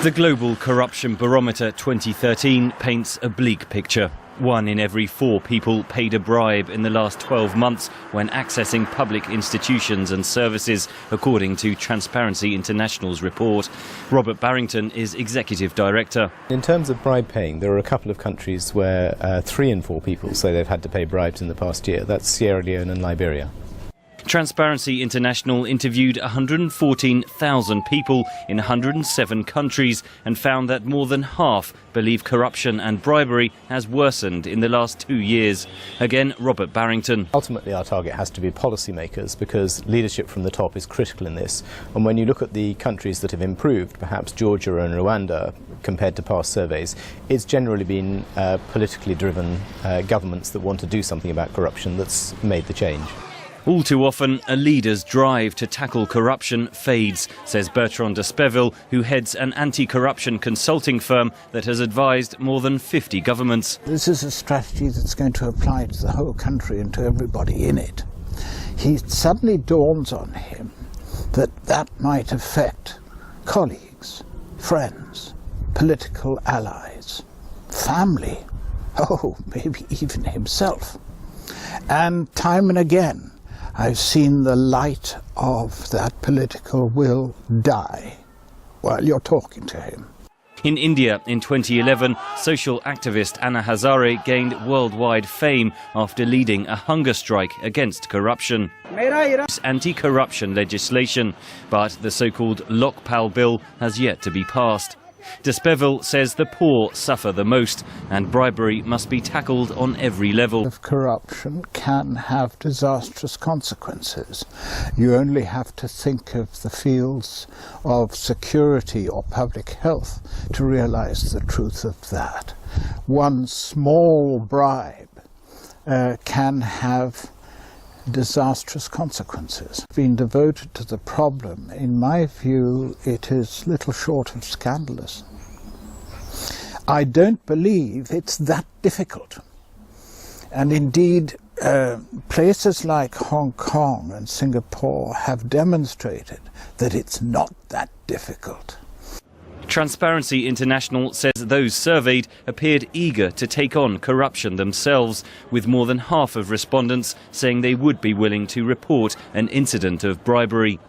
The Global Corruption Barometer 2013 paints a bleak picture. 1 in every 4 people paid a bribe in the last 12 months when accessing public institutions and services, according to Transparency International's report. Robert Barrington is Executive Director. In terms of bribe paying, there are a couple of countries where 3 in 4 people say they've had to pay bribes in the past year. That's Sierra Leone and Liberia. Transparency International interviewed 114,000 people in 107 countries and found that more than half believe corruption and bribery has worsened in the last 2 years. Again, Robert Barrington. Ultimately, our target has to be policymakers, because leadership from the top is critical in this. And when you look at the countries that have improved, perhaps Georgia and Rwanda, compared to past surveys, it's generally been politically driven governments that want to do something about corruption that's made the change. All too often, a leader's drive to tackle corruption fades, says Bertrand Despeville, who heads an anti-corruption consulting firm that has advised more than 50 governments. This is a strategy that's going to apply to the whole country and to everybody in it. He suddenly dawns on him that that might affect colleagues, friends, political allies, family, maybe even himself. And time and again, I've seen the light of that political will die while you're talking to him. In India, in 2011, social activist Anna Hazare gained worldwide fame after leading a hunger strike against corruption. It's anti-corruption legislation, but the so-called Lokpal bill has yet to be passed. Despeville says the poor suffer the most and bribery must be tackled on every level. Corruption can have disastrous consequences. You only have to think of the fields of security or public health to realize the truth of that. One small bribe can have disastrous consequences. Being devoted to the problem, in my view, it is little short of scandalous. I don't believe it's that difficult. And indeed, places like Hong Kong and Singapore have demonstrated that it's not that difficult. Transparency International says those surveyed appeared eager to take on corruption themselves, with more than half of respondents saying they would be willing to report an incident of bribery.